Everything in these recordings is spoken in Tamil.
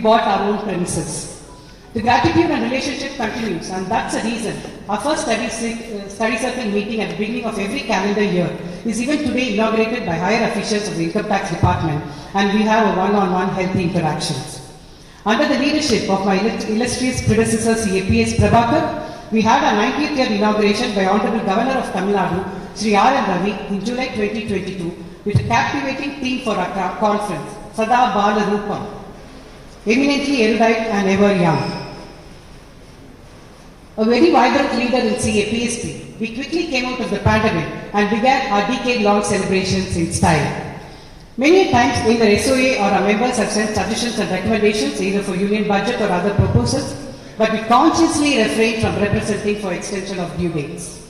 bought our own premises. The gratitude and relationship continues, and that's the reason our first study circle meeting at the beginning of every calendar year is even today inaugurated by higher officials of the Income Tax Department, and we have a one-on-one healthy interactions. Under the leadership of my illustrious predecessor, CAPS Prabhakar, we had our 90th year inauguration by Honorable Governor of Tamil Nadu, Sri R. N. Ravi, in July 2022, with a captivating theme for our conference, Sada Bala Rupam, eminently erudite and ever young. A very vibrant leader in CAPSP, we quickly came out of the pandemic and began our decade-long celebrations in style. Many times either SOA or our members have sent suggestions and recommendations either for union budget or other proposals, but we consciously refrained from representing for extension of due dates.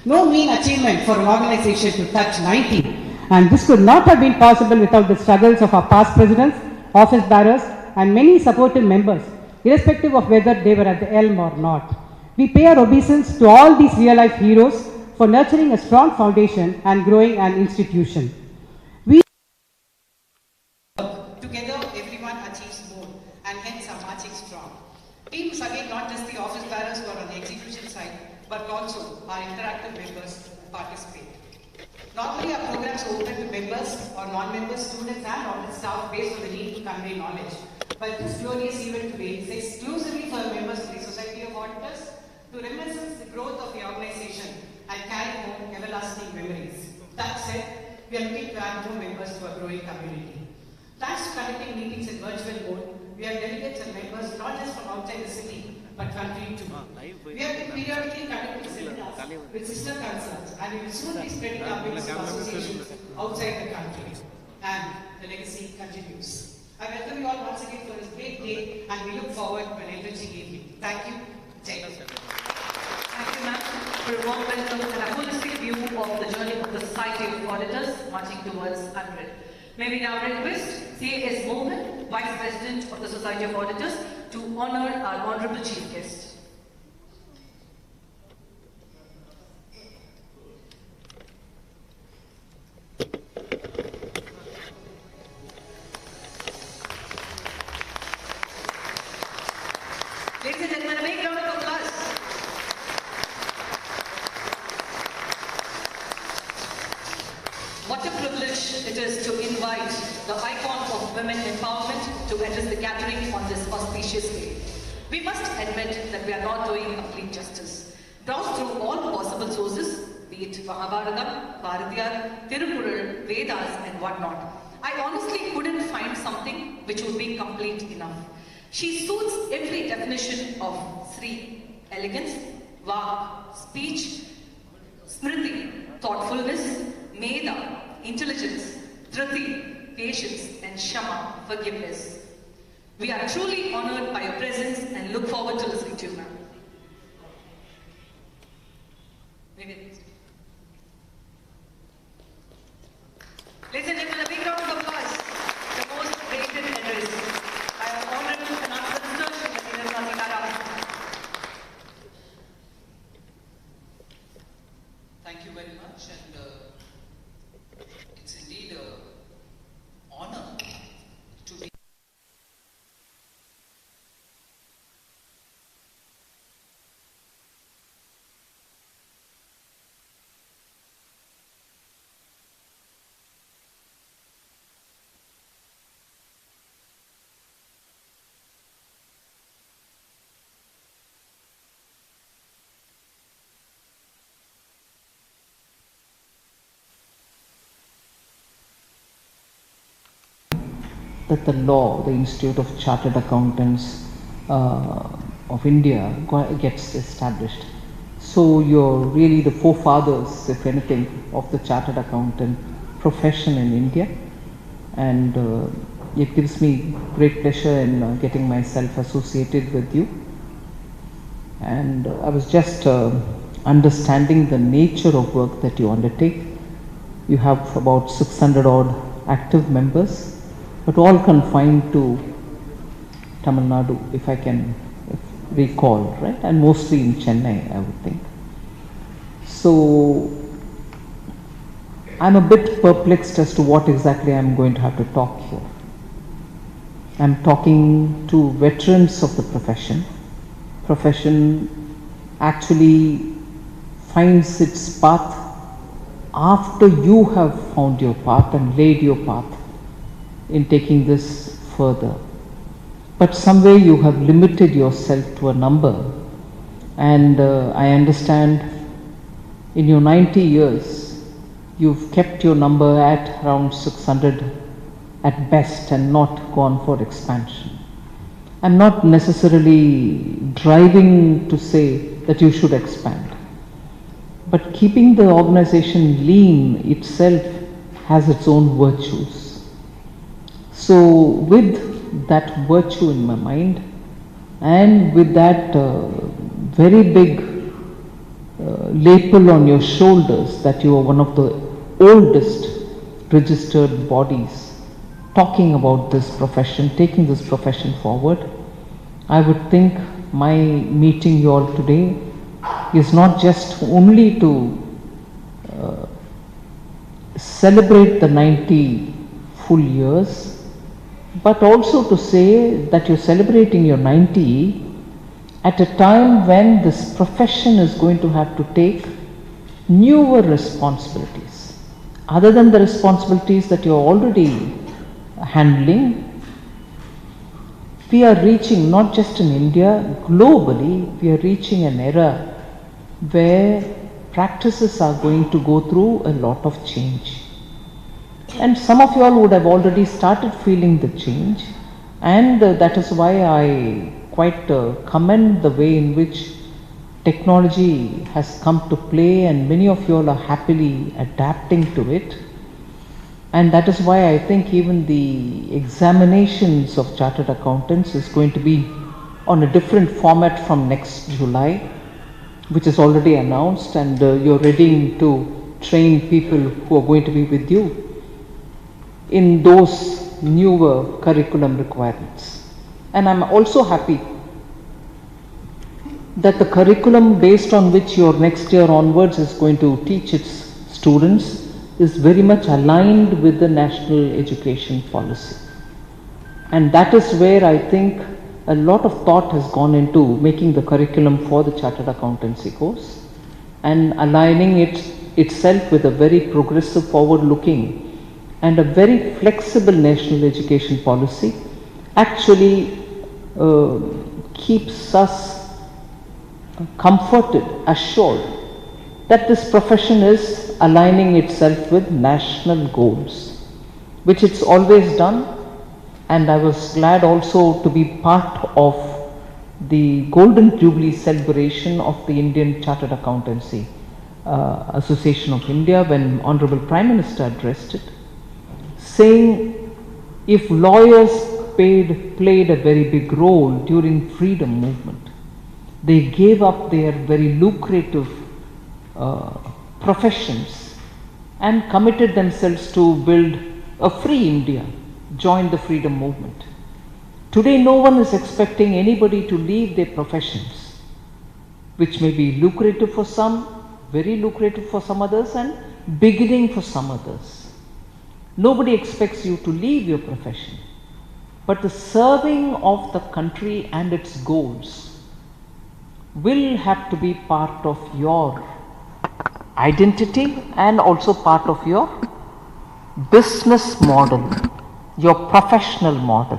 No mean achievement for an organization to touch 90, and this could not have been possible without the struggles of our past presidents, office bearers, and many supportive members, irrespective of whether they were at the helm or not. We pay our obeisance to all these real-life heroes for nurturing a strong foundation and growing an institution. Together, everyone achieves more, and hence our marching strong. Teams again, not just the office bearers who are on the execution side, but also our interactive members who participate. Normally, our programs are open to members or non-members, students, and audit staff based on the need to convey knowledge. But this glorious event today is exclusively for members of the Society of Auditors to reminisce the growth of the organization and carry home everlasting memories. That said, we are looking to add more members to our growing community. Thanks to conducting meetings in virtual mode, we have delegates and members not just from outside the city, but country too. We have been periodically conducting seminars with sister concerns, and we will soon be spreading our wings to associations outside the country. And the legacy continues. I welcome you all once again for this great day, and we look forward to an enriching evening. Thank you. Jai Hind. Thank you, ma'am, for a warm welcome and a holistic view of the journey of the Society of Auditors marching towards 100. May we now request C.S. Mohan, Vice President of the Society of Auditors, to honor our Honorable Chief Guest. Ladies and gentlemen, a big round of applause. What a privilege it is to invite the icon of women empowerment to address the gathering on this auspicious day. We must admit that we are not doing complete justice. Browse through all possible sources, be it Mahabharata, Bharatiyar, Tirukural, Vedas and whatnot. I honestly couldn't find something which would be complete enough. She suits every definition of Sri, elegance, Vak, speech, Smriti, thoughtfulness, Meda, intelligence, Dhriti, patience, and Shama, forgiveness. We are truly honored by your presence and look forward to listening to you, ma'am. Ladies and gentlemen, a big round of applause. The most rated address. I am honored to announce the research of Dina Thanthi. Thank you very much, and it's indeed an honor to be. That the law, the Institute of Chartered Accountants of India gets established. So you're really the forefathers, if anything, of the Chartered Accountant profession in India, and it gives me great pleasure in getting myself associated with you. And I was just understanding the nature of work that you undertake. You have about 600 odd active members, but all confined to Tamil Nadu, if I can recall, right? And mostly in Chennai, I would think. So I'm a bit perplexed as to what exactly I'm going to have to talk here. I'm talking to veterans of the profession. Profession actually finds its path after you have found your path and laid your path in taking this further. But somewhere you have limited yourself to a number, and I understand in your 90 years you've kept your number at around 600 at best and not gone for expansion. I'm not necessarily driving to say that you should expand, but keeping the organization lean itself has its own virtues. So with that virtue in my mind and with that very big label on your shoulders that you are one of the oldest registered bodies talking about this profession, taking this profession forward, I would think my meeting you all today is not just only to celebrate the 90 full years, but also to say that you're celebrating your 90 at a time when this profession is going to have to take newer responsibilities. Other than the responsibilities that you're already handling, we are reaching, not just in India, globally, we are reaching an era where practices are going to go through a lot of change. And some of you all would have already started feeling the change, and that is why I quite commend the way in which technology has come to play, and many of you all are happily adapting to it. And that is why I think even the examinations of chartered accountants is going to be on a different format from next July, which is already announced, and you're ready to train people who are going to be with you in those newer curriculum requirements. And I'm also happy that the curriculum based on which your next year onwards is going to teach its students is very much aligned with the national education policy. And that is where I think a lot of thought has gone into making the curriculum for the chartered accountancy course and aligning it itself with a very progressive, forward-looking and a very flexible national education policy actually keeps us comforted, assured that this profession is aligning itself with national goals, which it's always done. And I was glad also to be part of the Golden Jubilee celebration of the Indian Chartered Accountancy Association of India when Honorable Prime Minister addressed it, saying if lawyers played a very big role during freedom movement, they gave up their very lucrative professions and committed themselves to build a free India, join the freedom movement. Today no one is expecting anybody to leave their professions, which may be lucrative for some, very lucrative for some others, and beginning for some others. Nobody expects you to leave your profession, but the serving of the country and its goals will have to be part of your identity and also part of your business model, your professional model.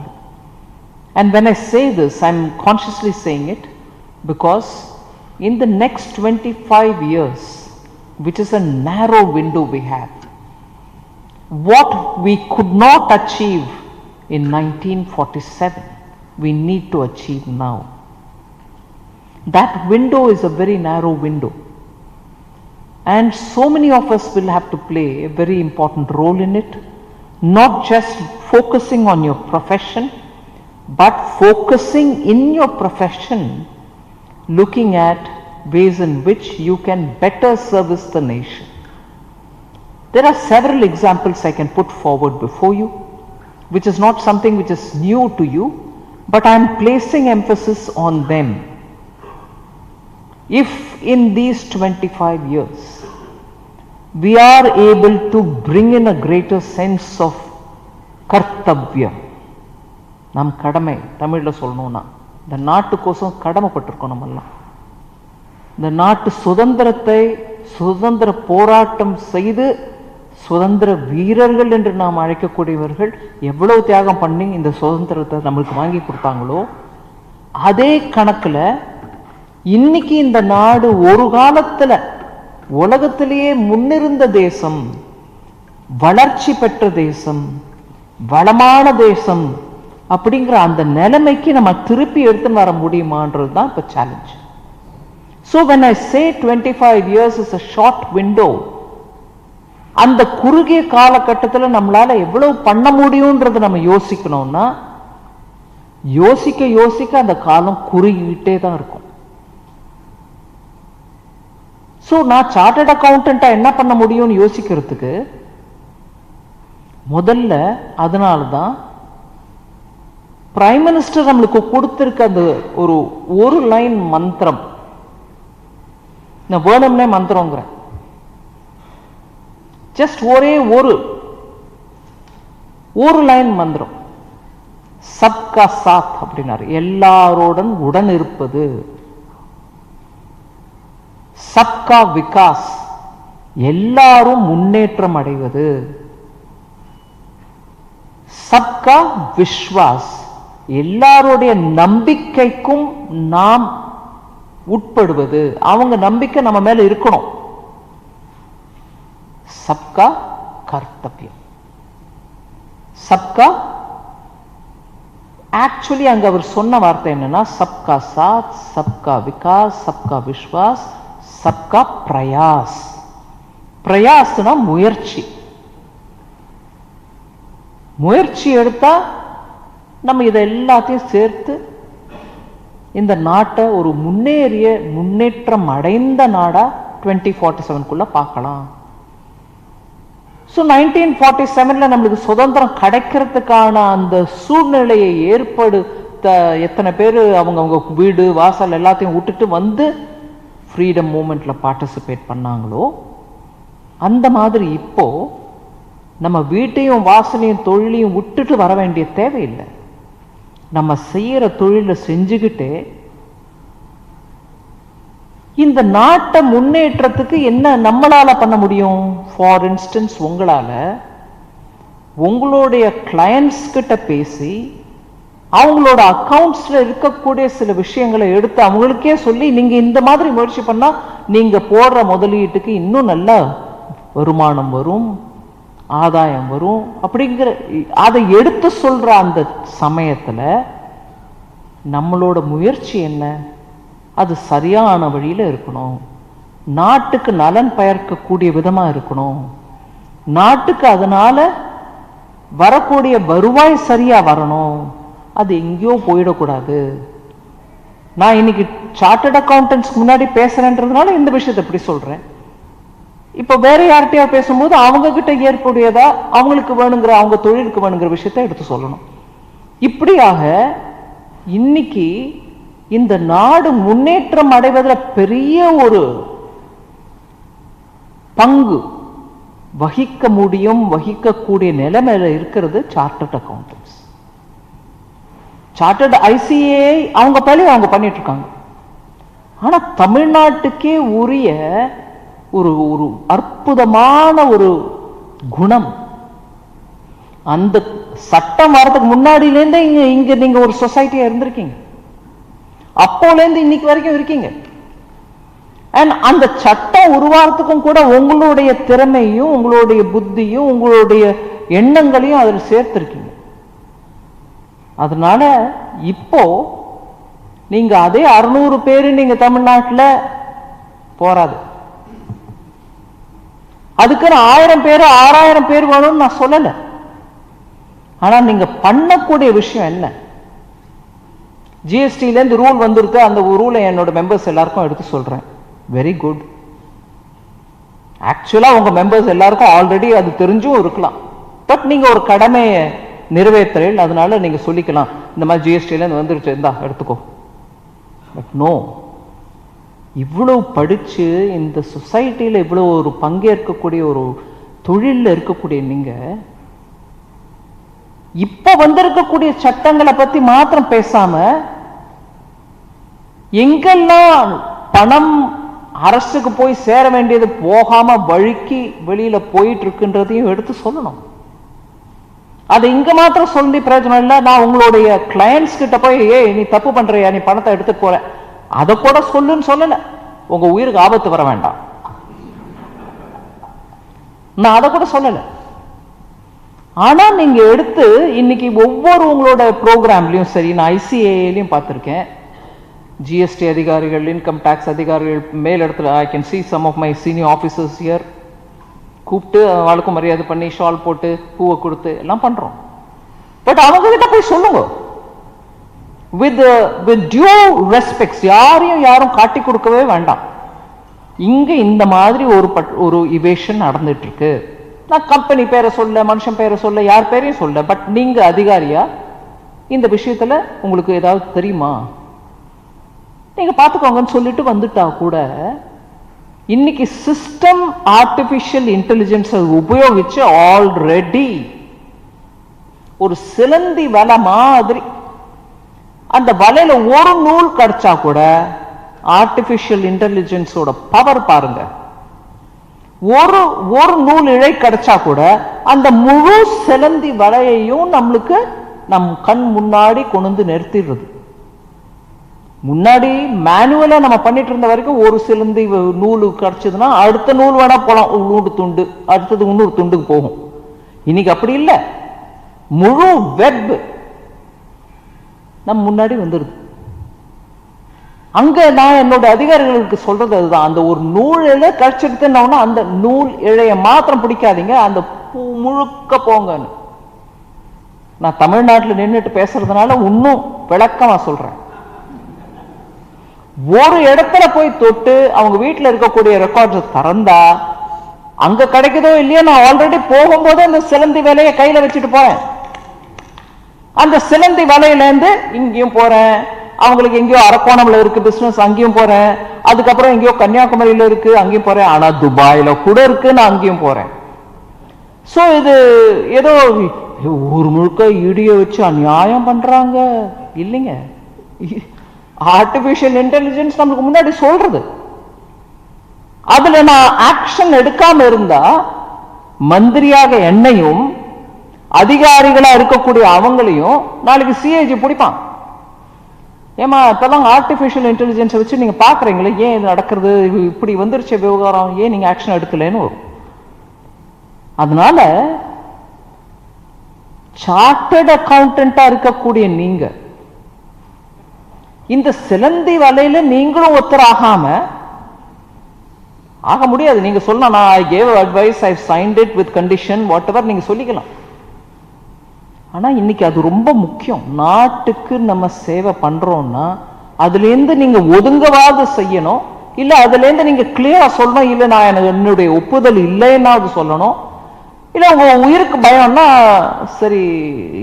And when I say this, I'm consciously saying it because in the next 25 years, which is a narrow window we have, what we could not achieve in 1947, we need to achieve now. That window is a very narrow window. And so many of us will have to play a very important role in it, not just focusing on your profession, but focusing in your profession, looking at ways in which you can better service the nation. There are several examples I can put forward before you, which is not something which is new to you, but I am placing emphasis on them. If in these 25 years, we are able to bring in a greater sense of kartavya, நம் கடமை தமிழில் சொல்லணும்னா இந்த நாட்டுக்கோசம் கடமைப்பட்டிருக்கோம். நம்மெல்லாம் இந்த நாட்டு சுதந்திரத்தை சுதந்திர போராட்டம் செய்து சுதந்திர வீரர்கள் என்று நாம் அழைக்கக்கூடியவர்கள் எவ்வளவு தியாகம் பண்ணி இந்த சுதந்திரத்தை நம்மளுக்கு வாங்கி கொடுத்தாங்களோ அதே கணக்கில் இன்னைக்கு இந்த நாடு ஒரு காலத்தில் உலகத்திலேயே முன்னிருந்த தேசம், வளர்ச்சி பெற்ற தேசம், வளமான தேசம் அப்படிங்கிற அந்த நிலைமைக்கு நம்ம திருப்பி எடுத்துன்னு வர முடியுமான்றது தான் இப்போ challenge. So when I say 25 years is a short window, அந்த குறுகிய காலகட்டத்தில் நம்மளால எவ்வளவு பண்ண முடியும்ன்றது நம்ம யோசிக்கணும்னா யோசிக்க யோசிக்க அந்த காலம் குறுகிட்டே தான் இருக்கும். ஸோ நான் சார்ட்டர்ட் அக்கௌண்டண்டா என்ன பண்ண முடியும்னு யோசிக்கிறதுக்கு முதல்ல அதனால தான் பிரைம் மினிஸ்டர் நம்மளுக்கு கொடுத்திருக்க அந்த ஒரு லைன் மந்திரம், நான் வேணும்னே மந்திரங்கிறேன், ஜஸ்ட் ஒரே ஒரு லைன் மந்திரம், சப்கா சாத் அப்படின்னாரு, எல்லாரோடன் உடன் இருப்பது, சப்கா விகாஸ் எல்லாரும் முன்னேற்றம் அடைவது, சப்கா விஸ்வாஸ் எல்லாருடைய நம்பிக்கைக்கும் நாம் உட்படுவது, அவங்க நம்பிக்கை நம்ம மேல இருக்கணும், சப்கா கர்த்தவியம், சப்கா ஆக்சுவலி அங்க அவர் சொன்ன வார்த்தை என்னன்னா சப்கா சாத், சப்கா விகாஸ், சப்கா விஸ்வாஸ், சப்கா பிரயாஸ். பிரயாஸ்னா முயற்சி. முயற்சி எடுத்தா நம்ம இதை எல்லாத்தையும் சேர்த்து இந்த நாட்டை ஒரு முன்னேற்றம் அடைந்த நாடா 2047 பார்க்கலாம். ஸோ 1947 நம்மளுக்கு சுதந்திரம் கிடைக்கிறதுக்கான அந்த சூழ்நிலையை ஏற்படுத்த எத்தனை பேர் அவங்க வீடு வாசல் எல்லாத்தையும் விட்டுட்டு வந்து ஃப்ரீடம் மூமெண்ட்ல பார்ட்டிசிபேட் பண்ணாங்களோ அந்த மாதிரி இப்போ நம்ம வீட்டையும் வாசலையும் தொழிலையும் விட்டுட்டு வர வேண்டிய தேவையில்லை. நம்ம செய்யற தொழிலை செஞ்சுக்கிட்டே இந்த நாட்டை முன்னேற்றத்துக்கு என்ன நம்மளால பண்ண முடியும்? ஃபார் இன்ஸ்டன்ஸ் உங்களால உங்களுடைய கிளையன்ட்ஸ் கிட்ட பேசி அவங்களோட அக்கவுண்ட்ஸ்ல இருக்கக்கூடிய சில விஷயங்களை எடுத்து அவங்களுக்கே சொல்லி நீங்க இந்த மாதிரி முயற்சி பண்ணா நீங்க போடுற முதலீட்டுக்கு இன்னும் நல்ல வருமானம் வரும், ஆதாயம் வரும் அப்படிங்கிற அதை எடுத்து சொல்ற அந்த சமயத்துல நம்மளோட முயற்சி என்ன? அது சரியான வழியில இருக்கணும், நாட்டுக்கு நலன் பயர்க்கக்கூடிய விதமா இருக்கணும், நாட்டுக்கு அதனால வரக்கூடிய வருவாய் சரியா வரணும், அது எங்கேயோ போயிடக்கூடாது. நான் இன்னைக்கு சார்ட்டர்ட் அக்கௌண்டன்ட்ஸ்க்கு முன்னாடி பேசுறேன்றதுனால இந்த விஷயத்தை எப்படி சொல்றேன். இப்ப வேற யார்கிட்டயா பேசும்போது அவங்க கிட்ட ஏற்புடையதா அவங்களுக்கு வேணுங்கிற அவங்க தொழிலுக்கு வேணுங்கிற விஷயத்தை எடுத்து சொல்லணும். இப்படியாக இன்னைக்கு இந்த நாடு முன்னேற்றம் அடைவதில் பெரிய ஒரு பங்கு வகிக்க முடியும், வகிக்கக்கூடிய நிலைமையில இருக்கிறது சார்ட்டர்ட் அக்கௌண்டன்ட்ஸ். சார்ட்டர்ட் ஐசிஏ அவங்க பழைய அவங்க பண்ணிட்டு இருக்காங்க. ஆனா தமிழ்நாட்டுக்கே உரிய ஒரு அற்புதமான ஒரு குணம், அந்த சட்டம் வர்றதுக்கு முன்னாடியிலேருந்து இங்க நீங்க ஒரு சொசைட்டியா இருந்திருக்கீங்க, அப்போலேருந்து இன்னைக்கு வரைக்கும் இருக்கீங்க. அண்ட் அந்த சட்டம் உருவாகிறதுக்கும் கூட உங்களுடைய திறமையும் உங்களுடைய புத்தியும் உங்களுடைய எண்ணங்களையும் அதில் சேர்த்திருக்கீங்க. அதனால இப்போ நீங்க அதே 600 பேரு நீங்க தமிழ்நாட்டில் போராது, அதுக்குன்னு 1000 பேர் 6000 பேர் வேணும்னு நான் சொல்லல. ஆனா நீங்க பண்ணக்கூடிய விஷயம் என்ன? ஜிஎஸ்டில இருந்து ரூல் வந்திருக்கு, அந்த ரூலை என்னோட மெம்பர்ஸ் எல்லாருக்கும் எடுத்து சொல்றேன். Very good. ஆக்சுவலா உங்க மெம்பர்ஸ் எல்லாருக்கும் ஆல்ரெடி அது தெரிஞ்சும் இருக்கலாம். பட் நீங்க ஒரு கடமையை நிறைவேற்றல், அதனால நீங்க சொல்லிக்கலாம் இந்த மாதிரி ஜிஎஸ்டில இருந்து வந்துருச்சு, இருந்தா எடுத்துக்கோ. பட் நோ, இவ்வளவு படிச்சு இந்த சொசைட்டில இவ்வளவு ஒரு பங்கேற்கக்கூடிய ஒரு தொழில இருக்கக்கூடிய நீங்க இப்ப வந்திருக்கக்கூடிய சட்டங்களை பத்தி மாத்திரம் பேசாம எங்கெல்லாம் பணம் அரசுக்கு போய் சேர வேண்டியது போகாம வழிக்கு வெளியில போயிட்டு இருக்குன்றதையும் எடுத்து சொல்லணும். அது இங்க மாத்திரம் சொல்லி பிரயோஜனம் இல்லை. நான் உங்களுடைய கிளையன்ஸ் கிட்ட போய் ஏய் நீ தப்பு பண்றியா, நீ பணத்தை எடுத்துட்டு போற, அதை கூட சொல்லுன்னு சொல்லல. உங்க உயிருக்கு ஆபத்து வர வேண்டாம், நான் அதை கூட சொல்லல. ஆனா நீங்க எடுத்து இன்னைக்கு ஒவ்வொரு உங்களோட ப்ரோக்ராம்லயும் சரி, நான் ஐசிஏலையும் பார்த்திருக்கேன், ஜிஎஸ்டி அதிகாரிகள், இன்கம் டாக்ஸ் அதிகாரிகள், மேல் இடத்துல I can see some of my senior officers here, கூப்பிட்டு அவளுக்கும் மரியாதை பண்ணி ஷால் போட்டு பூவை கொடுத்து எல்லாம் பண்றோம். பட் அவங்க கிட்ட போய் சொல்லுங்க with due respects, யாரும் காட்டி கொடுக்கவே வேண்டாம். இங்க இந்த மாதிரி ஒரு இவேஷன் நடந்துட்டு இருக்கு. நான் கம்பெனி பேரை சொல்ல, மனுஷன் பேரை சொல்ல, யார் பேரையும் சொல்ல, பட் நீங்க அதிகாரியா இந்த விஷயத்துல உங்களுக்கு ஏதாவது தெரியுமா, நீங்க பாத்துக்கோங்கன்னு சொல்லிட்டு வந்துட்டா கூட, இன்னைக்கு சிஸ்டம் ஆர்டிபிஷியல் இன்டெலிஜென்ஸ் உபயோகிச்சு ஆல்ரெடி ஒரு சிலந்தி வலை மாதிரி, அந்த வலையில ஒரு நூல் கிடைச்சா கூட ஆர்டிபிஷியல் இன்டெலிஜென்ஸோட பவர் பாருங்க. ஒரு நூல் இழை கிடைச்சா கூட அந்த முழு சிலந்தி வலையையும் நம்மளுக்கு நம் கண் முன்னாடி கொண்டு நிறுத்திடுறது. முன்னாடி மேனுவலா நம்ம பண்ணிட்டு இருந்த வரைக்கும் ஒரு சிலந்தி நூல் கிடைச்சதுன்னா அடுத்த நூல் வேணா போலாம், நூறு துண்டு, அடுத்தது இன்னொரு துண்டுக்கு போகும். இன்னைக்கு அப்படி இல்லை, முழு வெப் நம்ம முன்னாடி வந்துருது. அங்க நான் என்னோட அதிகாரிகளுக்கு சொல்றது அதுதான், அந்த ஒரு நூல் இழை கிடைச்சிருக்குன்னா அந்த நூல் இழைய மாத்திரம் பிடிக்காதீங்க, அந்த பூ முழுக்க போங்கன்னு. நான் தமிழ்நாட்டில் நின்றுட்டு பேசுறதுனால இன்னும் விளக்கமா சொல்றேன். ஒரு இடத்துல போய் தொட்டு அவங்க வீட்டில் இருக்கக்கூடிய ரெக்கார்ட்ஸ் திறந்தா அங்க கிடைக்குதோ இல்லையோ, நான் ஆல்ரெடி போகும்போது அந்த சிலந்தி வேலையை கையில வச்சுட்டு போறேன். அந்த சிலந்தி வலையில இருந்து இங்கேயும் போறேன், அவங்களுக்கு எங்கேயோ அரக்கோணம்ல இருக்கு பிசினஸ், அங்கேயும் போறேன், அதுக்கப்புறம் எங்கேயோ கன்னியாகுமரியில இருக்கு அங்கேயும் போறேன், ஆனா துபாயில கூட இருக்கு நான் அங்கேயும் போறேன். சோ இது ஏதோ ஒரு முழுக்க இடிய வச்சு அநியாயம் பண்றாங்க இல்லைங்க. ஆர்டிபிஷியல் இன்டெலிஜென்ஸ் நமக்கு முன்னாடி சொல்றது. அதுல நான் ஆக்ஷன் எடுக்காம இருந்தா மந்திரியாக என்னையும் அதிகாரிகளா இருக்கக்கூடிய அவங்களையும் நாளைக்கு சிஐஜி பிடிப்பான். ஏமா இப்பெல்லாம் ஆர்டிபிஷியல் இன்டெலிஜென்ஸ் வச்சு நீங்க பாக்குறீங்களே, ஏன் இது நடக்கிறது, இப்படி வந்துருச்ச விவகாரம், ஏன் நீங்க ஆக்ஷன் எடுக்கலன்னு வரும். அதனால சார்ட்டர்ட் அக்கௌண்டன்டா இருக்கக்கூடிய நீங்க இந்த சிலந்தி வலையில நீங்களும் ஒருத்தராகாம ஆக முடியாது. நீங்க சொல்லலாம் நான் I gave advice, I signed it with condition, whatever நீங்க சொல்லிக்கலாம். ஆனா இன்னைக்கு அது ரொம்ப முக்கியம். நாட்டுக்கு நம்ம சேவை பண்றோம்னா அதுல இருந்து நீங்க ஒதுங்கவாது செய்யணும், இல்ல அதுல இருந்து நீங்க கிளியரா சொல்லணும், இல்ல நான் என்னுடைய ஒப்புதல் இல்லைன்னா அது சொல்லணும். இல்ல உங்க உயிருக்கு பயம்னா சரி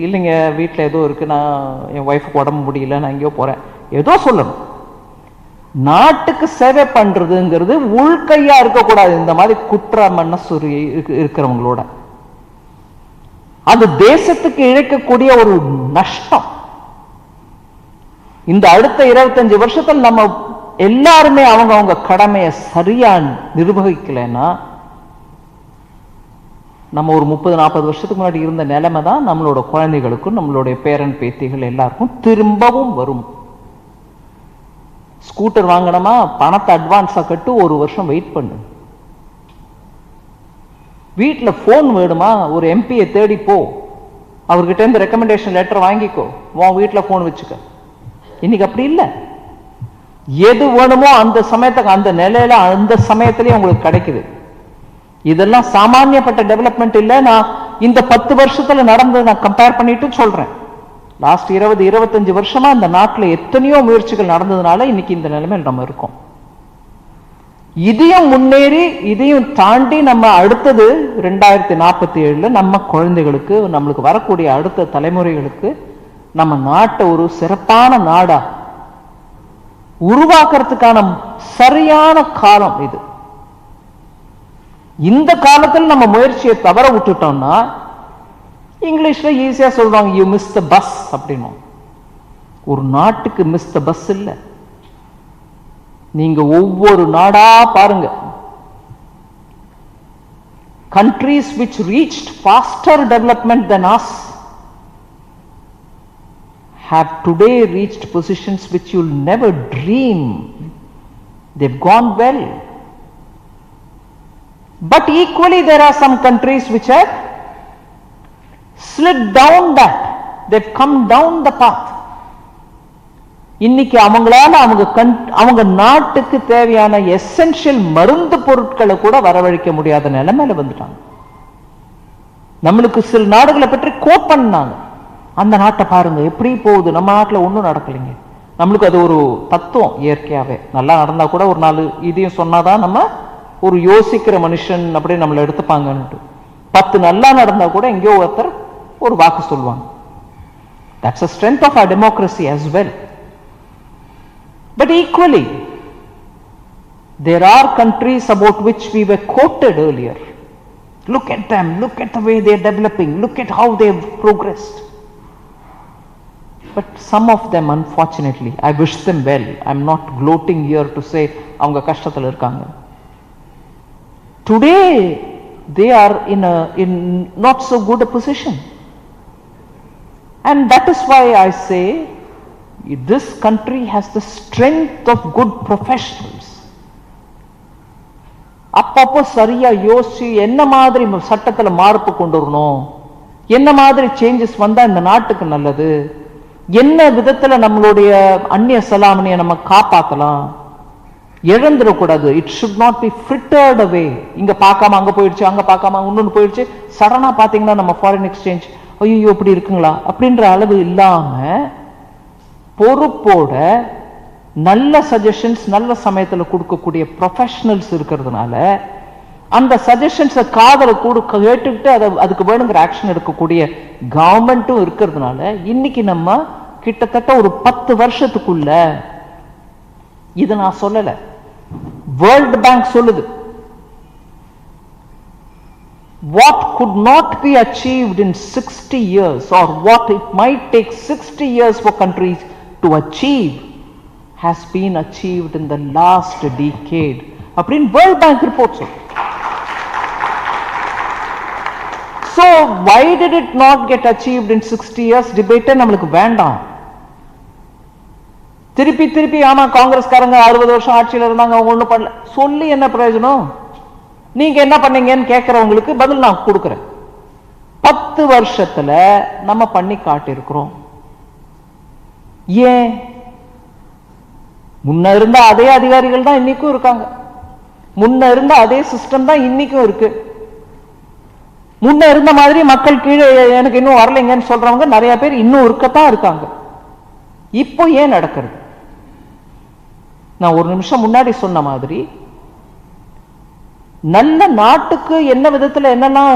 இல்லைங்க வீட்டுல ஏதோ இருக்கு, நான் என் ஒய்ஃபுக்கு உடம்பு முடியல, நான் எங்கேயோ போறேன், ஏதோ சொல்லணும். நாட்டுக்கு சேவை பண்றதுங்கிறது உள்கையா இருக்கக்கூடாது. இந்த மாதிரி குற்ற மனசு இருக்கிறவங்களோட அது தேசத்துக்கு இழைக்கக்கூடிய ஒரு நஷ்டம். இந்த அடுத்த 25 வருஷத்துல நம்ம எல்லாருமே அவங்க கடமையை சரியா நிர்வகிக்கலைன்னா நம்ம ஒரு 30-40 வருஷத்துக்கு முன்னாடி இருந்த நிலைமை தான் நம்மளோட குழந்தைகளுக்கும் நம்மளுடைய பேரன் பேத்திகள் எல்லாருக்கும் திரும்பவும் வரும். ஸ்கூட்டர் வாங்கணுமா, பணத்தை அட்வான்ஸா கட்டு, ஒரு வருஷம் வெயிட் பண்ணு. வீட்டுல போன் வேணுமா, ஒரு எம்பியை தேடி போ, அவர்கிட்ட இருந்து ரெக்கமெண்டேஷன் லெட்டர் வாங்கிக்கோ, உன் வீட்டுல போன் வச்சுக்க. இன்னைக்கு அப்படி இல்லை. எது வேணுமோ அந்த சமயத்துக்கு அந்த நிலையில அந்த சமயத்திலேயே உங்களுக்கு கிடைக்குது. இதெல்லாம் சாமானியப்பட்ட டெவலப்மெண்ட் இல்லை. நான் இந்த 10 வருஷத்துல நடந்தது நான் கம்பேர் பண்ணிட்டு சொல்றேன். லாஸ்ட் 20-25 வருஷமா இந்த நாட்டில் எத்தனையோ முயற்சிகள் நடந்ததுனால இன்னைக்கு இந்த நிலைமையில் நம்ம இருக்கோம். இதையும் முன்னேறி இதையும் தாண்டி நம்ம அடுத்தது 2047 நம்ம குழந்தைகளுக்கு, நம்மளுக்கு வரக்கூடிய அடுத்த தலைமுறைகளுக்கு நம்ம நாட்டை ஒரு சிறப்பான நாடா உருவாக்குறதுக்கான சரியான காலம் இது. இந்த காலத்தில் நம்ம முயற்சியை தவற விட்டுட்டோம்னா இங்கிலீஷ்ல ஈஸியா சொல்றாங்க யூ மிஸ் த பஸ் அப்படின்னு. ஒரு நாட்டுக்கு மிஸ் த பஸ் இல்ல. நீங்க ஒவ்வொரு நாடா பாருங்க. countries which reached faster development than us have today reached positions which you'll never dream. They've gone well. But equally there are some countries which have slid down that. They've come down the path. இன்னைக்கு அவங்களால அவங்க நாட்டுக்கு தேவையான எசென்ஷியல் மருந்து பொருட்களை கூட வரவழைக்க முடியாத நிலைமையில வந்துட்டாங்க. நம்மளுக்கு சில நாடுகளை பற்றி கோட் பண்ணாங்க. அந்த நாட்டை பாருங்க எப்படி போகுது, நம்ம நாட்டில் ஒன்றும் நடக்கலைங்க. நம்மளுக்கு அது ஒரு தத்துவம் இயற்கையாவே. நல்லா நடந்தா கூட ஒரு நாள் இதையும் சொன்னாதான் நம்ம ஒரு யோசிக்கிற மனுஷன் அப்படி நம்மளை எடுத்துப்பாங்கன்னுட்டு. 10 நல்லா நடந்தா கூட எங்கேயோ ஒருத்தர் ஒரு வாக்கு சொல்லுவாங்க. That's a strength of our democracy as well. But equally, there are countries about which we were quoted earlier. Look at them, look at the way they are developing, look at how they have progressed. But some of them, unfortunately, I wish them well. I'm not gloating here to say avanga kashtathila irukanga. Today, they are in not so good a position. And that is why I say, this country has the strength of good professionals. அப்பப்போ சரியா யோசிச்சு என்ன மாதிரி சட்டத்துல மாறுப்பு கொண்டு வரணும், என்ன மாதிரி சேஞ்சஸ் வந்தா இந்த நாட்டுக்கு நல்லது, என்ன விதத்துல நம்மளுடைய அந்நிய செலாவணியை நம்ம காப்பாத்தலாம், இழந்துடக்கூடாது. இட் ஷுட் நாட் பி ஃபிட்டர்ட் அவே. இங்க பார்க்காம அங்க போயிடுச்சு, அங்க பார்க்காம இன்னொன்னு போயிடுச்சு, சடனா பாத்தீங்கன்னா நம்ம ஃபாரின் எக்ஸ்சேஞ்ச் ஐயோ இப்படி இருக்குங்களா அப்படின்ற அளவு இல்லாம பொறுப்போட நல்ல சஜஷன்ஸ் நல்ல சமயத்தில் கொடுக்கக்கூடிய ப்ரொஃபஷனல்ஸ் இருக்கிறதுனால அந்த சஜஷன்ஸை காதல கூட கேட்டுக்கிட்டு அதுக்கு வேணுங்கிற ஆக்ஷன் எடுக்கக்கூடிய கவர்மெண்ட்டும் இருக்கிறதுனால இன்னைக்கு நம்ம கிட்டத்தட்ட ஒரு 10 வருஷத்துக்குள்ள, இது நான் சொல்லல, வேர்ல்ட் பேங்க் சொல்லுது, what could not be achieved in 60 years or what it might take 60 years for countries to achieve has been achieved in the last decade. Appdin World Bank reports. So why did it not get achieved in 60 years? Debate namalukku வேண்டாம். திருப்பி ஆமா காங்கிரஸ்காரங்க 60 வருஷம் ஆட்சியில் இருந்தாங்க அவங்க ஒன்றும் பண்ணல சொல்லி என்ன பிரயோஜனம்? நீங்க என்ன பண்ணீங்கன்னு கேட்கறவங்களுக்கு பதில் நான் கொடுக்கிறேன். 10 வருஷத்துல நம்ம பண்ணி காட்டியிருக்கிறோம். ஏன்? முன்ன இருந்த அதே அதிகாரிகள் தான் இன்னைக்கும் இருக்காங்க, முன்ன இருந்த அதே சிஸ்டம் தான் இன்னைக்கும் இருக்கு. முன்ன இருந்த மாதிரி மக்கள் கீழே எனக்கு இன்னும் வரலைங்கன்னு சொல்றவங்க நிறைய பேர் இன்னும் இருக்கத்தான் இருக்காங்க. இப்போ ஏன் நடக்கிறது? நான் ஒரு நிமிஷம் முன்னாடி சொன்ன மாதிரி நல்ல நாட்டுக்கு என்ன விதத்துல என்னெல்லாம்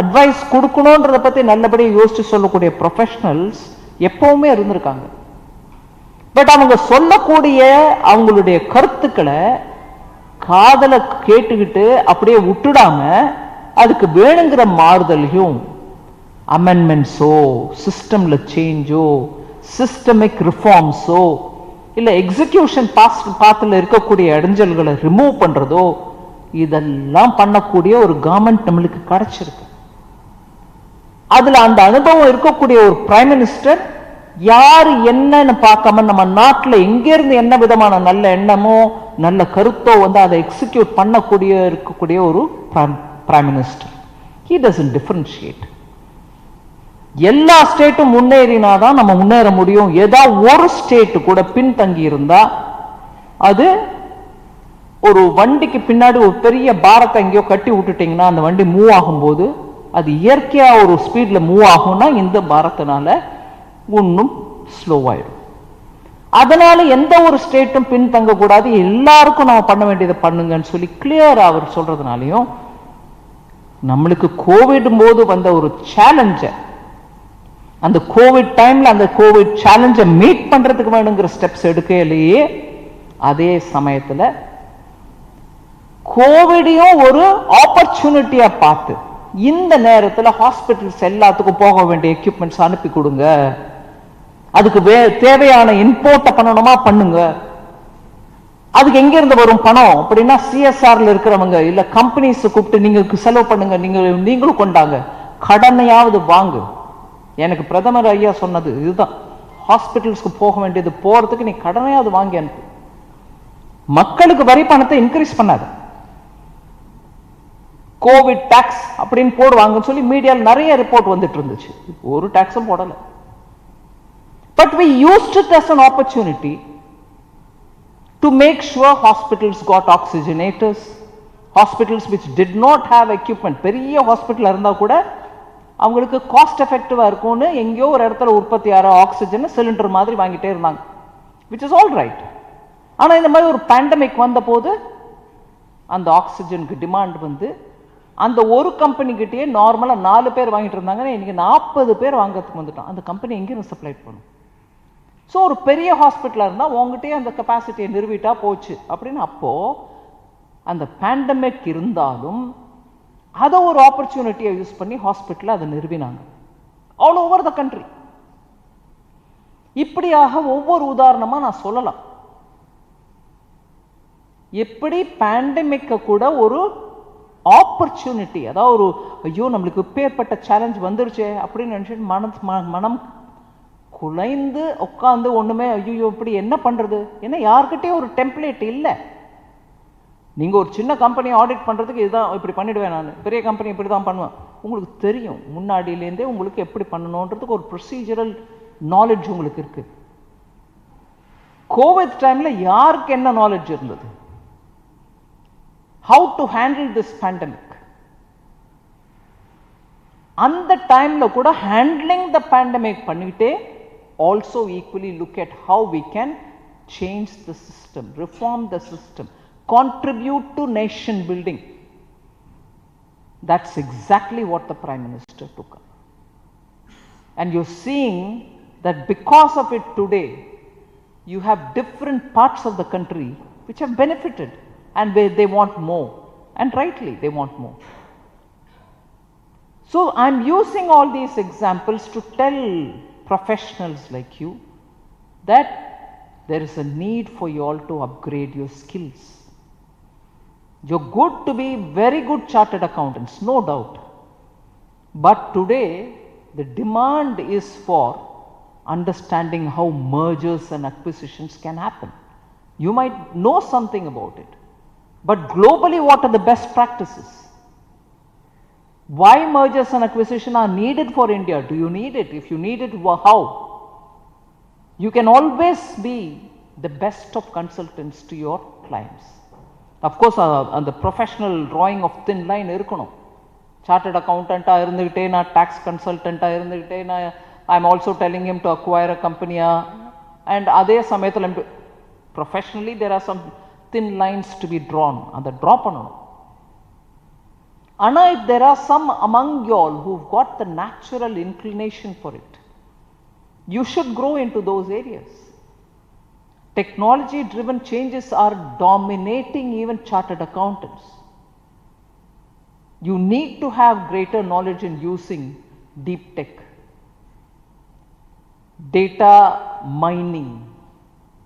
அட்வைஸ் கொடுக்கணும்ன்றத பத்தி நல்லபடியாக யோசிச்சு சொல்லக்கூடிய ப்ரொஃபஷனல்ஸ் எப்பவுமே இருந்திருக்காங்க. பட் அவங்க சொல்லக்கூடிய அவங்களுடைய கருத்துக்களை காதல கேட்டுக்கிட்டு அப்படியே விட்டுடாம அதுக்கு வேணுங்கிற மாறுதலையும் அமெண்ட்மெண்ட்ஸோ சிஸ்டம்ல சேஞ்சோ சிஸ்டமிக் ரிஃபார்ம்ஸோ இல்ல எக்ஸிகியூஷன் பாத்துல இருக்கக்கூடிய இடைஞ்சல்களை ரிமூவ் பண்றதோ இதெல்லாம் பண்ணக்கூடிய ஒரு கவர்மெண்ட் நம்மளுக்கு கிடைச்சிருக்கு. அதுல அந்த அனுபவம் இருக்கக்கூடிய ஒரு பிரைம் மினிஸ்டர் யாரு என்னன்னு பார்க்காம நம்ம நாட்டில் எங்க இருந்து என்ன விதமான நல்ல எண்ணமோ நல்ல கருத்தோ வந்து அதை எக்ஸிக்யூட் பண்ணக்கூடிய இருக்கக்கூடிய ஒரு prime minister. He doesn't differentiate. எல்லா ஸ்டேட்டும் முன்னேறினாதான் நம்ம முன்னேற முடியும். ஏதாவது ஒரு ஸ்டேட் கூட பின்தங்கி இருந்தா அது ஒரு வண்டிக்கு பின்னாடி ஒரு பெரிய பாரத்தை எங்கேயோ கட்டி விட்டுட்டீங்கன்னா அந்த வண்டி மூவ் ஆகும்போது அது இயற்கையா ஒரு ஸ்பீட்ல மூவ் ஆகும்னா இந்த பாரத்தினால ஒன்னும் ஸ்லோவாயிடும். அதனால எந்த ஒரு ஸ்டேட்டும் பின்தங்க கூடாது, எல்லாருக்கும் நம்ம பண்ண வேண்டியதை பண்ணுங்கன்னு சொல்லி கிளியர் அவர் சொல்றதுனாலையும் நம்மளுக்கு கோவிட் போது வந்த ஒரு சேலஞ்ச அந்த கோவிட் டைம்ல அந்த கோவிட் சேலஞ்ச மீட் பண்றதுக்கு வேணுங்கிற ஸ்டெப்ஸ் எடுக்கலையே அதே சமயத்துல கோவிடையும் ஒரு ஆப்பர்ச்சுனிட்டியா பார்த்து இந்த நேரத்தில் ஹாஸ்பிட்டல்ஸ் எல்லாத்துக்கும் போக வேண்டிய எக்யூப்மெண்ட்ஸ் அனுப்பி கொடுங்க, அதுக்கு தேவையான இம்போர்ட்டை பண்ணணுமா பண்ணுங்க. அதுக்கு எங்க இருந்து வரும் பணம் அப்படின்னா சிஎஸ்ஆர்ல இருக்கிறவங்க இல்ல கம்பெனிஸ் கூப்பிட்டு நீங்க செலவு பண்ணுங்க, நீங்களும் கொண்டாங்க, கடனையாவது வாங்கு. எனக்கு பிரதமர் ஐயா சொன்னது இதுதான், ஹாஸ்பிட்டல்ஸ்க்கு போக வேண்டியது போறதுக்கு நீ கடனையாவது வாங்கி அனுப்பு, மக்களுக்கு வரி பணத்தை இன்க்ரீஸ் பண்ணாத. கோவிட் டாக்ஸ் அப்படின்னு போடுவாங்கன்னு சொல்லி மீடியாவில் நிறைய ரிப்போர்ட் வந்துட்டு இருந்துச்சு, ஒரு டாக்ஸும் போடல. But we used it as an opportunity to make sure hospitals got oxygenators, hospitals which did not have equipment, பெரிய ஹாஸ்பிட்டல் இருந்தா கூட அவங்களுக்கு காஸ்ட் எஃபெக்டிவா இருக்கும்னு எங்கேயோ ஒரு இடத்துல உற்பத்தி ஆகிற ஆக்சிஜன் சிலிண்டர் மாதிரி வாங்கிட்டே இருந்தாங்க, which is all right. ஆனா இந்த மாதிரி ஒரு பேண்டமிக் வந்த போது அந்த ஆக்சிஜனுக்கு டிமாண்ட் வந்து அந்த ஒரு கம்பெனி கிட்டே நார்மலா 4 பேர் வாங்கிட்டு இருந்தாங்கன்னா இன்னைக்கு 40 பேர் வாங்கறதுக்கு வந்துட்டோம். அந்த கம்பெனி எங்கேயும் சப்ளை பண்ணும். ஸோ ஒரு பெரிய ஹாஸ்பிட்டலாக இருந்தால் உங்ககிட்டயே அந்த கெப்பாசிட்டியை நிறுவிட்டா போச்சு அப்படின்னு. அப்போ அந்த பேண்டமிக் இருந்தாலும் அதை ஒரு ஆப்பர்ச்சுனிட்டியை யூஸ் பண்ணி ஹாஸ்பிட்டலில் அதை நிறுவினாங்க ஆல் ஓவர் த கண்ட்ரி. இப்படியாக ஒவ்வொரு உதாரணமாக நான் சொல்லலாம். எப்படி பேண்டமிக்கை கூட ஒரு ஆப்பர்ச்சுனிட்டி, அதாவது ஒரு ஐயோ நம்மளுக்கு இப்பேற்பட்ட சேலஞ்ச் வந்துருச்சே அப்படின்னு நினைச்சிட்டு மனம் குலைந்து உட்காந்து ஒண்ணுமே ஐயோ இப்படி என்ன பண்றது, ஏன்னா யார்கிட்டயும் ஒரு டெம்ப்ளேட் இல்லை. நீங்க ஒரு சின்ன கம்பெனி ஆடிட் பண்றதுக்கு இதுதான் இப்படி பண்ணிடுவேன், நான் பெரிய கம்பெனி இப்படி தான் பண்ணுவேன், உங்களுக்கு தெரியும் முன்னாடியிலேருந்தே உங்களுக்கு எப்படி பண்ணணுன்றதுக்கு ஒரு ப்ரொசீஜரல் நாலேஜ் உங்களுக்கு இருக்கு. கோவிட் டைம்ல யாருக்கு என்ன நாலேஜ் இருந்தது, how to handle this pandemic? அந்த டைம்ல கூட ஹேண்ட்லிங் த பேண்டமிக் பண்ணிட்டே also equally look at how we can change the system, reform the system, contribute to nation building. That's exactly what the Prime Minister took up. And you're seeing that because of it today, you have different parts of the country which have benefited and where they want more, and rightly they want more. So I'm using all these examples to tell professionals like you that there is a need for you all to upgrade your skills. You're good to be very good chartered accountants, no doubt, but today the demand is for understanding how mergers and acquisitions can happen. You might know something about it, but globally what are the best practices? Why mergers and acquisition are needed for India? Do you need it? If you need it, how? You can always be the best of consultants to your clients. Of course, the professional drawing of thin line irukano. Chartered accountant irundukite na tax consultant irundukite na I'm also telling him to acquire a company and adhe samayathil professionally there are some thin lines to be drawn and the draw pananum. Anna, if there are some among you all who've got the natural inclination for it, you should grow into those areas. Technology driven changes are dominating even chartered accountants. You need to have greater knowledge in using deep tech, data mining,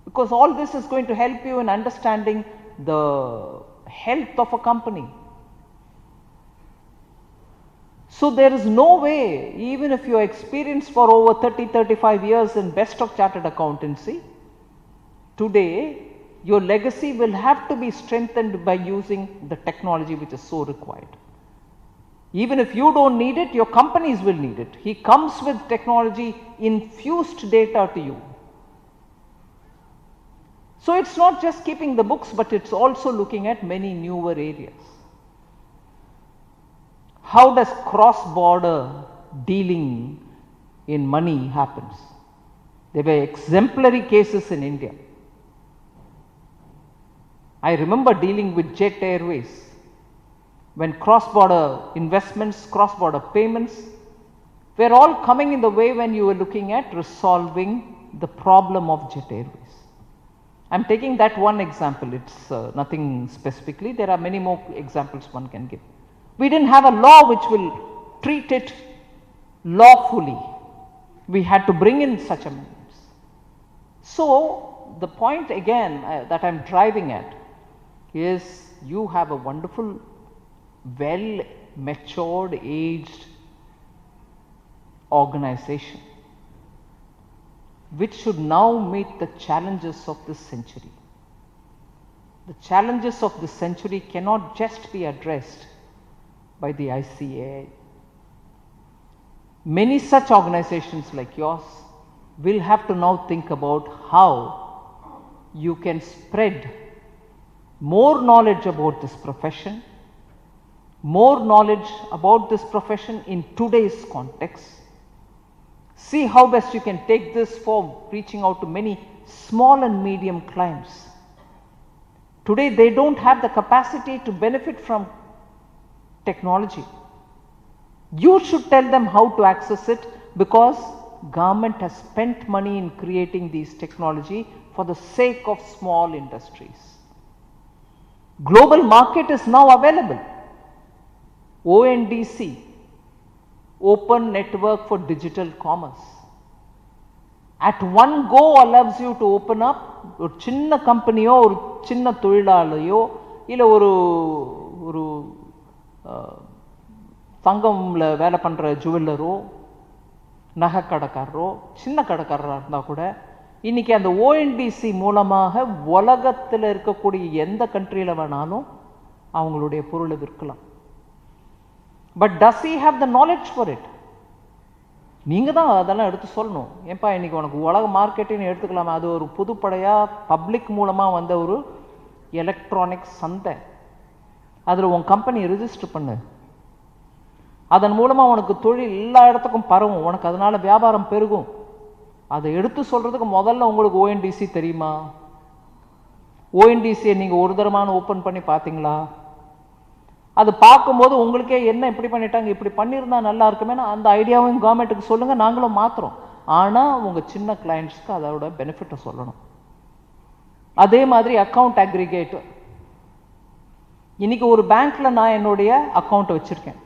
because all this is going to help you in understanding the health of a company. So there is no way, even if you are experienced for over 30-35 years in best of chartered accountancy, today your legacy will have to be strengthened by using the technology which is so required. Even if you don't need it, your companies will need it. He comes with technology infused data to you. So it's not just keeping the books, but it's also looking at many newer areas. How does cross-border dealing in money happens? There were exemplary cases in India. I remember dealing with Jet Airways when cross-border investments, cross-border payments were all coming in the way when you were looking at resolving the problem of Jet Airways. I'm taking that one example, it's nothing specifically, there are many more examples one can give. We didn't have a law which will treat it lawfully. We had to bring in such amendments. So the point again that I'm driving at is you have a wonderful, well matured, aged organization which should now meet the challenges of this century. The challenges of this century cannot just be addressed by the ICAI. Many such organizations like yours will have to now think about how you can spread more knowledge about this profession, more knowledge about this profession in today's context. See how best you can take this for reaching out to many small and medium clients. Today they don't have the capacity to benefit from technology. You should tell them how to access it, because government has spent money in creating these technology for the sake of small industries. Global market is now available. ONDC, Open Network for Digital Commerce, at one go allows you to open up ஒரு சின்ன கம்பெனியோ ஒரு சின்ன தொழிலாளியோ இல்லை ஒரு தங்கம்ல வேலை பண்ணுற ஜுவல்லரோ நகை கடைக்காரரோ சின்ன கடைக்காரராக இருந்தால் கூட இன்றைக்கி அந்த ஓஎன்டிசி மூலமாக உலகத்தில் இருக்கக்கூடிய எந்த கண்ட்ரியில் வேணாலும் அவங்களுடைய பொருளை விற்கலாம். But does he have the knowledge for it? நீங்கள் தான் அதெல்லாம் எடுத்து சொல்லணும். ஏன்பா இன்றைக்கி உனக்கு உலக மார்க்கெட்டின்னு எடுத்துக்கலாமா? அது ஒரு புதுப்படையாக பப்ளிக் மூலமாக வந்த ஒரு எலக்ட்ரானிக்ஸ் சந்தை. அதில் உன் கம்பெனி ரிஜிஸ்டர் பண்ணு. அதன் மூலமாக உனக்கு தொழில் எல்லா இடத்துக்கும் பரவும், உனக்கு அதனால் வியாபாரம் பெருகும். அதை எடுத்து சொல்கிறதுக்கு முதல்ல உங்களுக்கு ஓஎன்டிசி தெரியுமா? ஓஎன்டிசியை நீங்கள் ஒரு தரமான ஓப்பன் பண்ணி பார்த்தீங்களா? அது பார்க்கும்போது உங்களுக்கே என்ன இப்படி பண்ணிட்டாங்க, இப்படி பண்ணியிருந்தா நல்லா இருக்குமே, அந்த ஐடியாவும் கவர்மெண்ட்டுக்கு சொல்லுங்கள், நாங்களும் மாற்றுறோம். ஆனால் உங்கள் சின்ன கிளைண்ட்ஸ்க்கு அதோட பெனிஃபிட்டை சொல்லணும். அதே மாதிரி அக்கௌண்ட் அக்ரிகேட்டர். இன்றைக்கி ஒரு பேங்க்கில் நான் என்னுடைய அக்கௌண்ட்டை வச்சுருக்கேன்.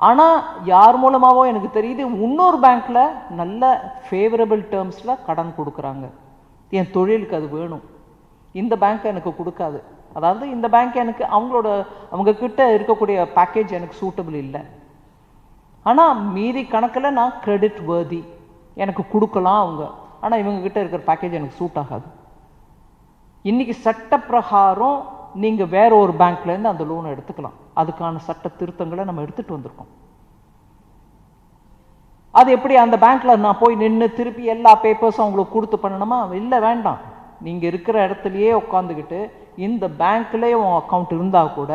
ஆனால் யார் மூலமாகவோ எனக்கு தெரியுது இன்னொரு பேங்க்கில் நல்ல ஃபேவரபிள் டேர்ம்ஸில் கடன் கொடுக்குறாங்க. என் தொழிலுக்கு அது வேணும், இந்த பேங்க் எனக்கு கொடுக்காது. அதாவது இந்த பேங்க் எனக்கு அவங்கக்கிட்ட இருக்கக்கூடிய பேக்கேஜ் எனக்கு சூட்டபிள் இல்லை. ஆனால் மீதி கணக்கில் நான் கிரெடிட் வர்தி, எனக்கு கொடுக்கலாம் அவங்க. ஆனால் இவங்கக்கிட்ட இருக்கிற பேக்கேஜ் எனக்கு சூட் ஆகாது. இன்றைக்கி சட்ட பிரகாரம் நீங்கள் வேற ஒரு பேங்க்லேருந்து அந்த லோனை எடுத்துக்கலாம். அதுக்கான சட்ட திருத்தங்களை நம்ம எடுத்துகிட்டு வந்திருக்கோம். அது எப்படி அந்த பேங்க்கில் நான் போய் நின்று திருப்பி எல்லா பேப்பர்ஸும் அவங்களுக்கு கொடுத்து பண்ணணுமா? இல்லை, வேண்டாம். நீங்கள் இருக்கிற இடத்துலையே உட்காந்துக்கிட்டு இந்த பேங்க்லேயே உங்கள் அக்கௌண்ட் இருந்தால் கூட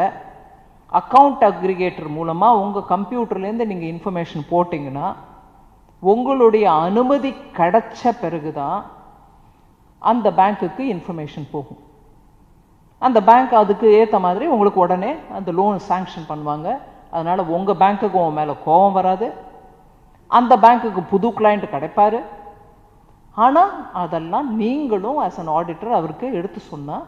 அக்கௌண்ட் அக்ரிகேட்டர் மூலமாக உங்கள் கம்ப்யூட்டர்லேருந்து நீங்கள் இன்ஃபர்மேஷன் போட்டிங்கன்னா உங்களுடைய அனுமதி கிடைச்ச பிறகு தான் அந்த பேங்க்குக்கு இன்ஃபர்மேஷன் போகும். அந்த பேங்க் அதுக்கு ஏற்ற மாதிரி உங்களுக்கு உடனே அந்த லோன் சாங்ஷன் பண்ணுவாங்க. அதனால் உங்கள் பேங்க்குக்கு உன் மேலே கோபம் வராது, அந்த பேங்க்குக்கு புது கிளைண்ட் கிடைப்பார். ஆனால் அதெல்லாம் நீங்களும் ஆஸ் அன் ஆடிட்டர் அவருக்கு எடுத்து சொன்னால்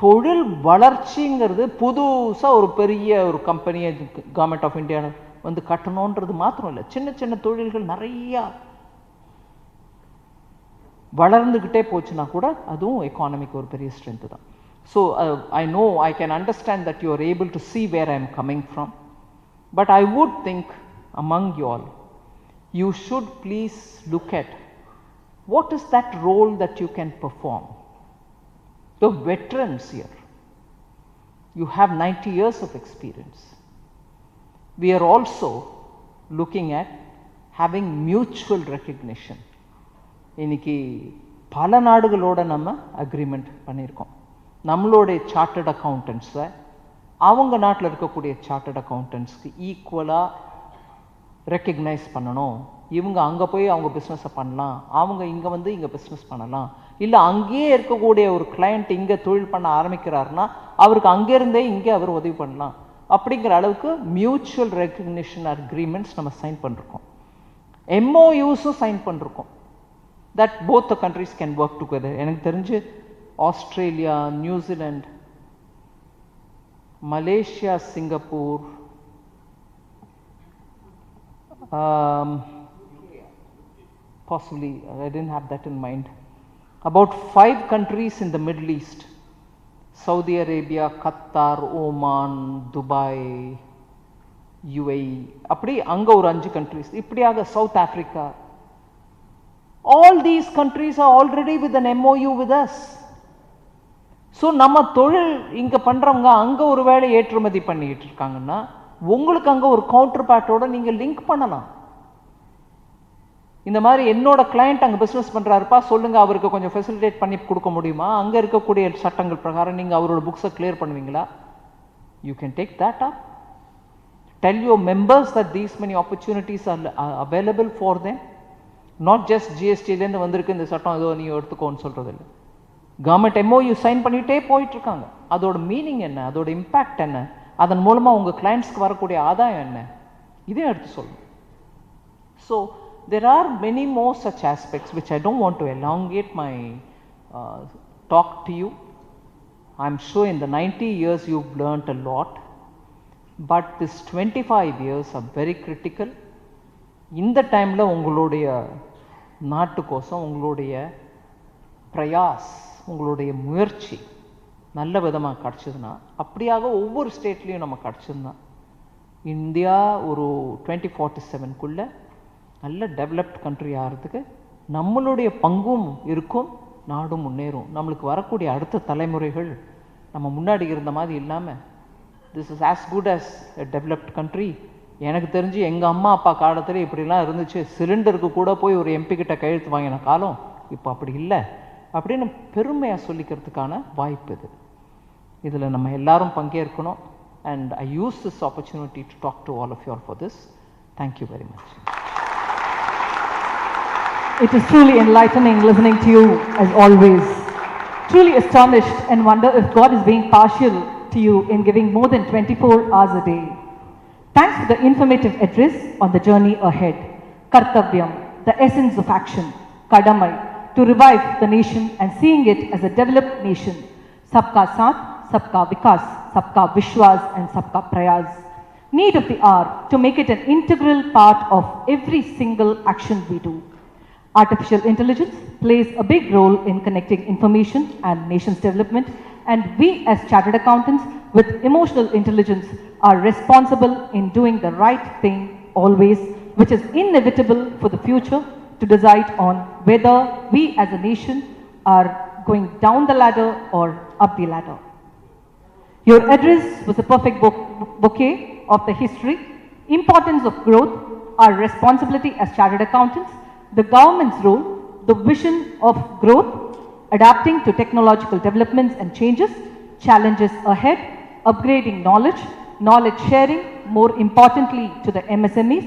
தொழில் வளர்ச்சிங்கிறது புதுசாக ஒரு பெரிய ஒரு கம்பெனியை கவர்மெண்ட் ஆஃப் இந்தியா வந்து கட்டணுன்றது மாத்திரம் இல்லை, சின்ன சின்ன தொழில்கள் நிறையா வளர்ந்துக்கிட்டே போச்சுன்னா கூட அதுவும் எக்கானமிக்கு ஒரு பெரிய ஸ்ட்ரென்த்து தான். So I can understand that you are able to see where I am coming from. But I would think among you all, you should please look at what is that role that you can perform. The veterans here, you have 90 years of experience. We are also looking at having mutual recognition. இன்னைக்கு பல நாடுகளோட நம்ம அக்ரிமெண்ட் பண்ணியிருக்கோம். நம்மளுடைய சார்ட்டர்ட் அக்கௌண்டன்ட்ஸை அவங்க நாட்டில் இருக்கக்கூடிய சார்ட்டர்ட் அக்கௌண்டன்ட்ஸ்க்கு ஈக்குவலாக ரெக்கக்னைஸ் பண்ணணும். இவங்க அங்கே போய் அவங்க பிஸ்னஸை பண்ணலாம், அவங்க இங்கே வந்து இங்கே பிஸ்னஸ் பண்ணலாம். இல்லை அங்கேயே இருக்கக்கூடிய ஒரு கிளையண்ட் இங்கே தொழில் பண்ண ஆரம்பிக்கிறாருன்னா அவருக்கு அங்கேருந்தே இங்கே அவர் உதவி பண்ணலாம். அப்படிங்கிற அளவுக்கு மியூச்சுவல் ரெக்கக்னிஷன் அக்ரிமெண்ட்ஸ் நம்ம சைன் பண்ணிருக்கோம். MOUஸும் சைன் பண்ணிருக்கோம். that both the countries can work together. எனக்கு தெரிஞ்சு Australia, New Zealand, Malaysia, Singapore, possibly, I didn't have that in mind. About 5 countries in the Middle East: Saudi Arabia, Qatar, Oman, Dubai, UAE. அப்படி அங்க ஒரு 5 countries. இப்படியாக South Africa. All these countries are already with an MOU with us. So நம்ம தொழில் இங்க பண்றவங்க அங்க ஒரு வேளை ஏற்றுமதி பண்ணிட்டு இருக்காங்கன்னா உங்களுக்கு அங்க ஒரு கவுண்டர் பார்ட்டோட நீங்க லிங்க் பண்ணலாம். இந்த மாதிரி என்னோட கிளையண்ட் அங்க பிசினஸ் பண்றாருப்பா, சொல்லுங்க அவருக்கு கொஞ்சம் ஃபெசிலிட்டேட் பண்ணி கொடுக்க முடியுமா? அங்க இருக்கக்கூடிய சட்டங்கள் பிரகாரம் நீங்க அவரோட புக்ஸை கிளியர் பண்ணுவீங்களா? You can take that up. Tell your members that these many opportunities are available for them. Not just GST-லேருந்து வந்திருக்கு இந்த சட்டம் ஏதோ நீ எடுத்துக்கோன்னு சொல்றது இல்லை. கவர்மெண்ட் MOU சைன் பண்ணிட்டே போயிட்டு இருக்காங்க. அதோட மீனிங் என்ன, அதோட இம்பாக்ட் என்ன, அதன் மூலமா உங்க கிளையண்ட்ஸ்க்கு வரக்கூடிய ஆதாயம் என்ன, இதையும் எடுத்து சொல்லணும். So there are many more such aspects which I don't want to elongate my talk to you. I'm sure in the 90 years you've learnt a lot, but this 25 years are very critical. இந்த டைமில் உங்களுடைய நாட்டுக்கோசம் உங்களுடைய பிரயாஸ், உங்களுடைய முயற்சி நல்ல விதமாக கிடச்சிதுன்னா, அப்படியாக ஒவ்வொரு ஸ்டேட்லேயும் நம்ம கிடச்சிருந்தா இந்தியா ஒரு 2047க்குள்ளே நல்ல டெவலப்ட் கண்ட்ரி ஆகிறதுக்கு நம்மளுடைய பங்கும் இருக்கும், நாடும் முன்னேறும். நம்மளுக்கு வரக்கூடிய அடுத்த தலைமுறைகள் நம்ம முன்னாடி இருந்த மாதிரி இல்லாமல் this is as good as a developed country. எனக்கு தெரிஞ்சு எங்கள் அம்மா அப்பா காலத்தில் இப்படிலாம் இருந்துச்சு, சிலிண்டருக்கு கூட போய் ஒரு MP கிட்ட கையெழுத்து வாங்கின காலம் இப்போ அப்படி இல்லை அப்படின்னு பெருமையாக சொல்லிக்கிறதுக்கான வாய்ப்பு இது. இதில் நம்ம எல்லாரும் பங்கேற்கணும். And I use this opportunity to talk to all of you all for this. Thank you very much. It is truly enlightening listening to you as always. Truly astonished and wonder if God is being partial to you in giving more than 24 hours a day. Thanks for the informative address on the journey ahead. Kartavyam, the essence of action. Kadamai, to revive the nation and seeing it as a developed nation. Sabka Saath, Sabka Vikas, Sabka Vishwas and Sabka Prayas. Need of the hour to make it an integral part of every single action we do. Artificial intelligence plays a big role in connecting information and nation's development, and we as chartered accountants with emotional intelligence are responsible in doing the right thing always, which is inevitable for the future to decide on whether we as a nation are going down the ladder or up the ladder. Your address was a perfect bouquet of the history, importance of growth, our responsibility as chartered accountants, the government's role, the vision of growth, adapting to technological developments and changes, challenges ahead, upgrading knowledge, knowledge sharing, more importantly to the MSMEs,